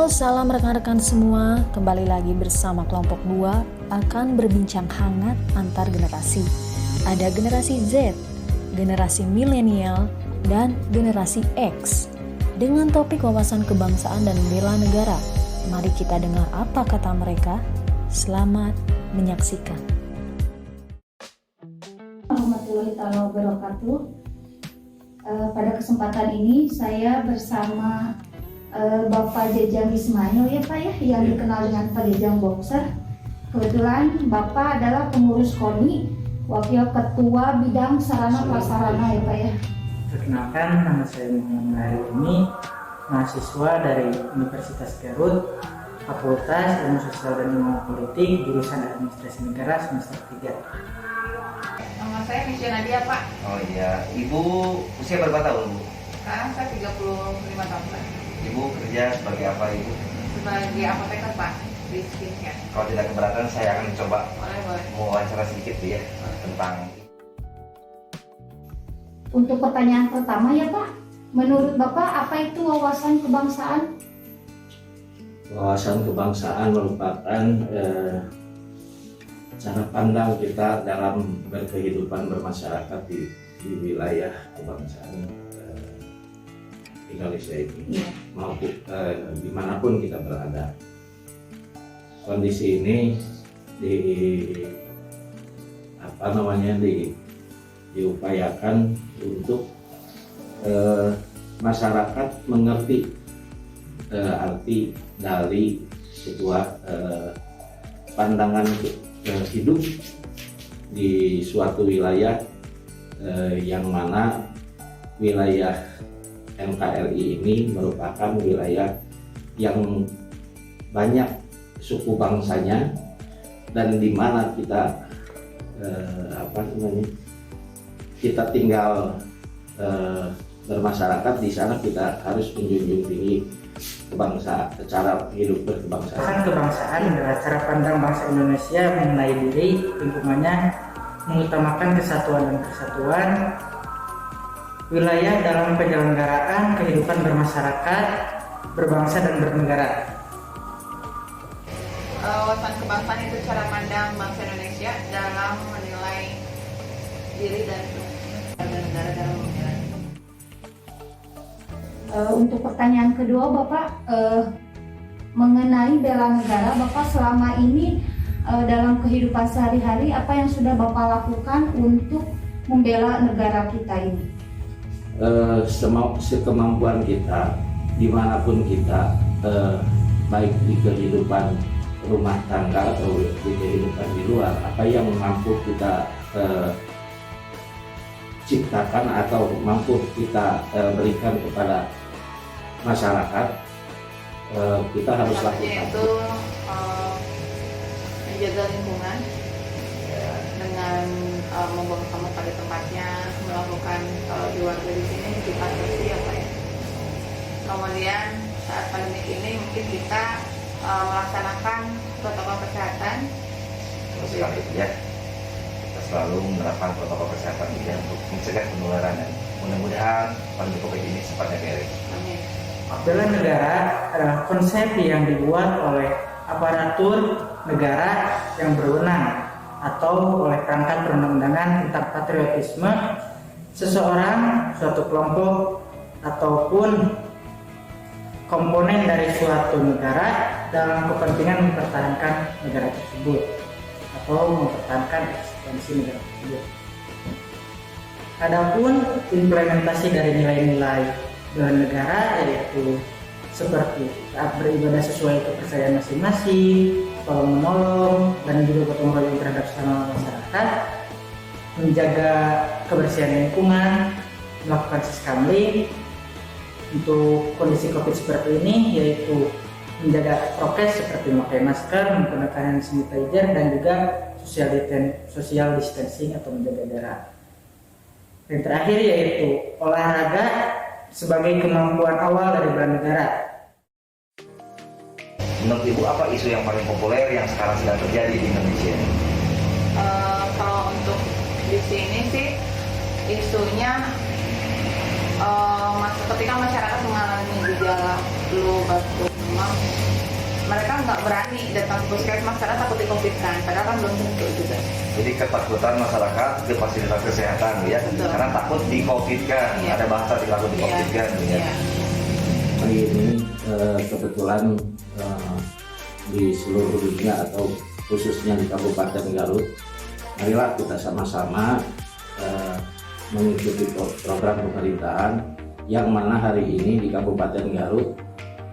Halo, salam rekan-rekan semua. Kembali lagi bersama kelompok 2 akan berbincang hangat antar generasi. Ada generasi Z, generasi milenial, dan generasi X. Dengan topik wawasan kebangsaan dan bela negara. Mari kita dengar apa kata mereka. Selamat menyaksikan. Warahmatullahi wabarakatuh. Pada kesempatan ini saya bersama Bapak Jejang Ismail ya Pak ya, yang dikenal dengan Pak Jejang Boxer. Kebetulan Bapak adalah pengurus KONI, Wakil Ketua Bidang Sarana Prasarana ya Pak ya. Perkenalkan, nama saya Muhammad Hari ini, mahasiswa dari Universitas Garut, Fakultas Ilmu Sosial dan Ilmu Politik, jurusan Administrasi Negara semester 3. Nama saya Misha Nadia Pak. Oh iya, Ibu usia berapa tahun Bu? Sekarang saya 35 tahun Pak. Ibu kerja sebagai apa Ibu? Sebagai apoteker Pak di skincare. Kalau tidak keberatan saya akan coba Boleh. mewawancara sedikit ya tentang. Untuk pertanyaan pertama ya Pak, menurut Bapak apa itu wawasan kebangsaan? Wawasan kebangsaan merupakan cara pandang kita dalam berkehidupan bermasyarakat di wilayah kebangsaan Indonesia ini, maupun dimanapun kita berada. Kondisi ini diupayakan untuk masyarakat mengerti arti dari sebuah pandangan hidup di suatu wilayah yang mana wilayah NKRI ini merupakan wilayah yang banyak suku bangsanya dan di mana kita kita tinggal bermasyarakat di sana, kita harus menjunjung tinggi kebangsaan, cara hidup berkebangsaan. Kebangsaan adalah cara pandang bangsa Indonesia mengenai diri, lingkungannya, mengutamakan kesatuan dan persatuan, wilayah dalam penyelenggaraan kehidupan bermasyarakat, berbangsa dan bernegara. Wawasan kebangsaan itu cara pandang bangsa Indonesia dalam menilai diri dan negara dalam menilai. Untuk pertanyaan kedua Bapak, mengenai bela negara, Bapak selama ini dalam kehidupan sehari-hari apa yang sudah Bapak lakukan untuk membela negara kita ini? Sekemampuan kita, dimanapun kita, baik di kehidupan rumah tangga atau di kehidupan di luar, apa yang mampu kita ciptakan atau mampu kita berikan kepada masyarakat, kita harus lakukan. Yaitu menjaga lingkungan dengan membuang sampah pada tempatnya, melakukan kalau di warga di sini kita bersih apa ya. Kemudian saat pandemi ini mungkin kita melaksanakan protokol kesehatan. Terus sekali ya, kita selalu menerapkan protokol kesehatan ya untuk mencegah penularan dan mudah-mudahan pandemi COVID ini cepatnya beres. Amin. Bela negara adalah konsep yang dibuat oleh aparatur negara yang berwenang atau oleh perangkat perundang-undangan tentang patriotisme seseorang, suatu kelompok ataupun komponen dari suatu negara dalam kepentingan mempertahankan negara tersebut atau mempertahankan eksistensi negara tersebut. Adapun implementasi dari nilai-nilai bela negara yaitu seperti saat beribadah sesuai kepercayaan masing-masing, tolong menolong, dan juga gotong royong terhadap sesama masyarakat, menjaga kebersihan lingkungan, melakukan siskamling. Untuk kondisi COVID seperti ini yaitu menjaga prokes seperti memakai masker, menggunakan hand sanitizer, dan juga social distancing atau menjaga jarak. Dan terakhir yaitu olahraga sebagai kemampuan awal dari bela negara. Menurut Ibu apa isu yang paling populer yang sekarang sedang terjadi di Indonesia? Kalau untuk di sini sih isunya ketika masyarakat mengalami gejala flu, batuk, memang mereka nggak berani datang ke puskesmas karena takut di COVID kan, padahal kan belum tentu juga. Jadi ketakutan masyarakat ke fasilitas kesehatan ya, Betul. karena takut di COVID kan, Iya. ada bahasa takut di COVID kan. Ya. Iya. Hari ini kebetulan di seluruh dunia atau khususnya di Kabupaten Garut, marilah kita sama-sama mengikuti program pemerintahan yang mana hari ini di Kabupaten Garut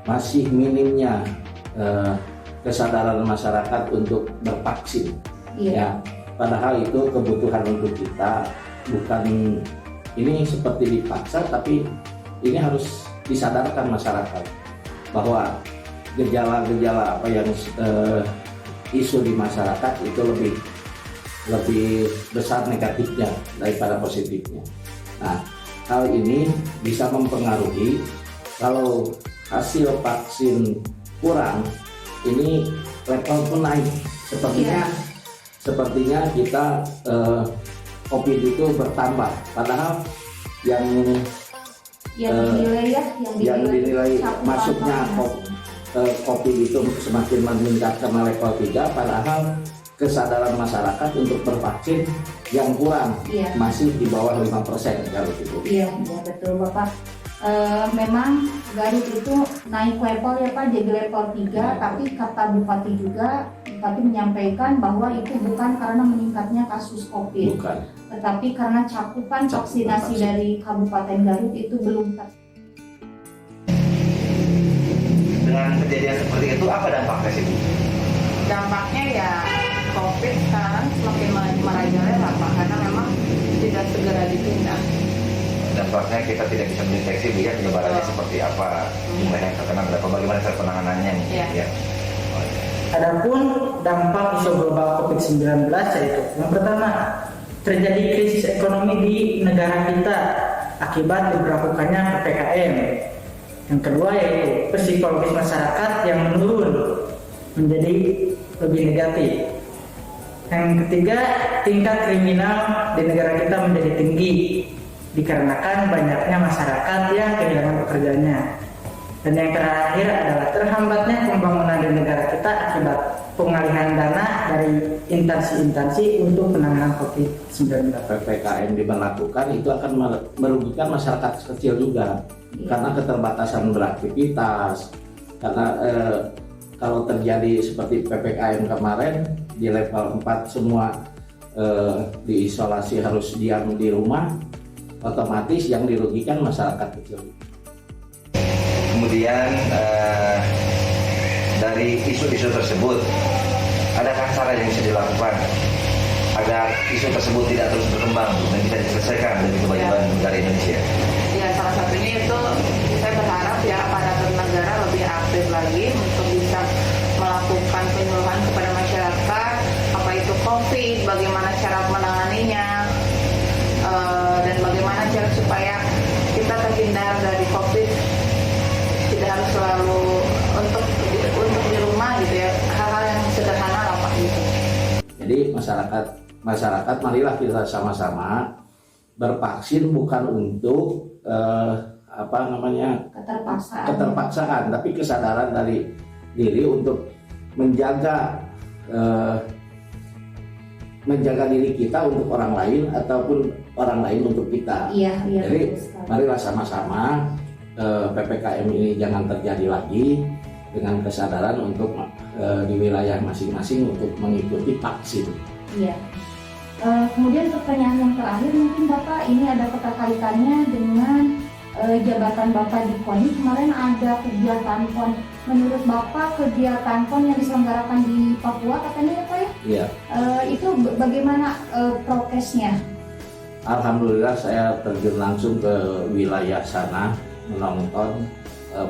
masih minimnya kesadaran masyarakat untuk bervaksin. Iya. Ya, padahal itu kebutuhan untuk kita, bukan ini seperti dipaksa, tapi ini harus disadarkan masyarakat bahwa gejala-gejala apa yang isu di masyarakat itu lebih besar negatifnya daripada positifnya. Nah, hal ini bisa mempengaruhi kalau hasil vaksin kurang, ini level pun naik. Sepertinya kita COVID itu bertambah, padahal yang dinilai masuknya COVID itu semakin meningkat ke level 3, padahal kesadaran masyarakat untuk bervaksin yang kurang, Iya. masih di bawah 5% kalau gitu. Iya, betul Bapak. Memang Garut itu naik level ya Pak, jadi level 3, tapi kata Bupati juga, Bupati menyampaikan bahwa itu bukan karena meningkatnya kasus COVID, Bukan. tetapi karena cakupan vaksinasi vaksin. dari Kabupaten Garut itu belum Dengan kejadian seperti itu apa dampaknya sih Bu? Dampaknya ya COVID sekarang semakin merajalela Pak, karena memang tidak segera ditindak. Dampaknya kita tidak bisa mendeteksi Bu ya penyebarannya seperti apa, jumlah yang terkena berapa, bagaimana cara penanganannya nih. Iya. Ya. Adapun dampak isu global COVID-19 yaitu yang pertama, terjadi krisis ekonomi di negara kita akibat diberlakukannya PPKM. Yang kedua yaitu psikologis masyarakat yang menurun menjadi lebih negatif. Yang ketiga, tingkat kriminal di negara kita menjadi tinggi dikarenakan banyaknya masyarakat yang kehilangan pekerjaannya. Dan yang terakhir adalah terhambatnya pembangunan di negara kita akibat pengalihan dana dari instansi-instansi untuk penanganan COVID-19. PPKM diberlakukan itu akan merugikan masyarakat kecil juga, karena keterbatasan beraktivitas. Karena kalau terjadi seperti PPKM kemarin di level 4 semua diisolasi, harus diam di rumah, otomatis yang dirugikan masyarakat kecil. Kemudian dari isu-isu tersebut, adakah cara yang bisa dilakukan agar isu tersebut tidak terus berkembang dan bisa diselesaikan demi kemajuan negara Indonesia? Ya salah satunya itu saya berharap ya aparatur negara lebih aktif lagi untuk bisa melakukan penyuluhan kepada masyarakat apa itu COVID, bagaimana cara menanganinya, dan bagaimana cara supaya kita terhindar dari COVID, tidak harus selalu untuk di rumah gitu ya, hal-hal yang sederhana lah Pak gitu. Jadi masyarakat marilah kita sama-sama bervaksin, bukan untuk keterpaksaan, tapi kesadaran dari diri untuk menjaga diri kita untuk orang lain ataupun orang lain untuk kita. Iya. Jadi marilah sama-sama PPKM ini jangan terjadi lagi, dengan kesadaran untuk di wilayah masing-masing untuk mengikuti vaksin. Iya. Kemudian pertanyaan yang terakhir mungkin Bapak, ini ada keterkaitannya dengan jabatan Bapak di KONI. Kemarin ada kegiatan PON. Menurut Bapak kegiatan PON yang diselenggarakan di Papua katanya ya Pak ya? Iya. Itu bagaimana prokesnya? Alhamdulillah saya terjun langsung ke wilayah sana, menonton,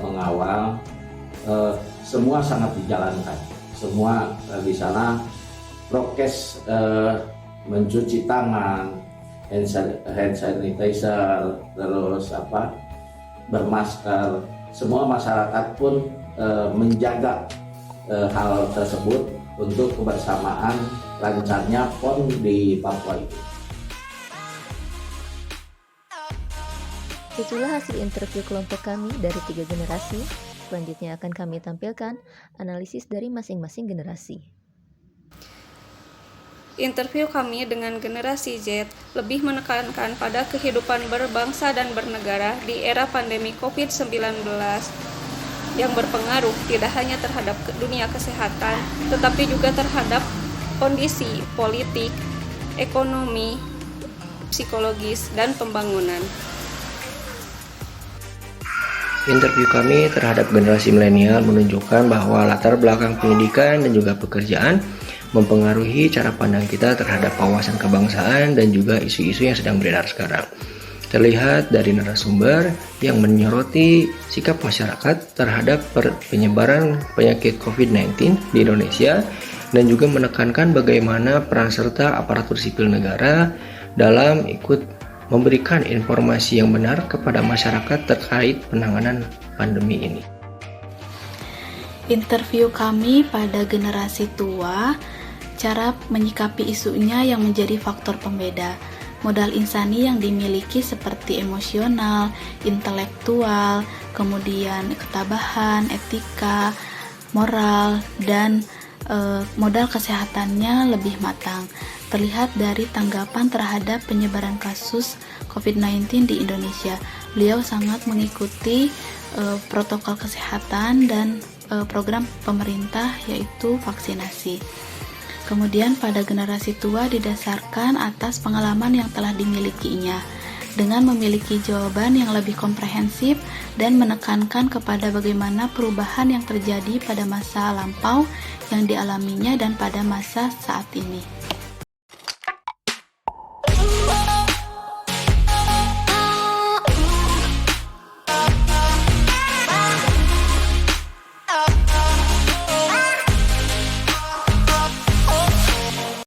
mengawal. Semua sangat dijalankan. Semua di sana prokes, mencuci tangan, hand sanitizer, terus bermasker. Semua masyarakat pun menjaga hal tersebut untuk kebersamaan lancarnya PON di Papua itu. Itulah hasil interview kelompok kami dari 3 generasi Selanjutnya akan kami tampilkan analisis dari masing-masing generasi. Interview kami dengan generasi Z lebih menekankan pada kehidupan berbangsa dan bernegara di era pandemi COVID-19 yang berpengaruh tidak hanya terhadap dunia kesehatan, tetapi juga terhadap kondisi politik, ekonomi, psikologis, dan pembangunan. Interview kami terhadap generasi milenial menunjukkan bahwa latar belakang pendidikan dan juga pekerjaan mempengaruhi cara pandang kita terhadap wawasan kebangsaan dan juga isu-isu yang sedang beredar sekarang. Terlihat dari narasumber yang menyoroti sikap masyarakat terhadap penyebaran penyakit COVID-19 di Indonesia dan juga menekankan bagaimana peran serta aparatur sipil negara dalam ikut memberikan informasi yang benar kepada masyarakat terkait penanganan pandemi ini. Interview kami pada generasi tua, cara menyikapi isunya yang menjadi faktor pembeda. Modal insani yang dimiliki seperti emosional, intelektual, kemudian ketabahan, etika, moral, dan modal kesehatannya lebih matang. Terlihat dari tanggapan terhadap penyebaran kasus COVID-19 di Indonesia. Beliau sangat mengikuti protokol kesehatan dan program pemerintah, yaitu vaksinasi. Kemudian pada generasi tua didasarkan atas pengalaman yang telah dimilikinya, dengan memiliki jawaban yang lebih komprehensif dan menekankan kepada bagaimana perubahan yang terjadi pada masa lampau yang dialaminya dan pada masa saat ini.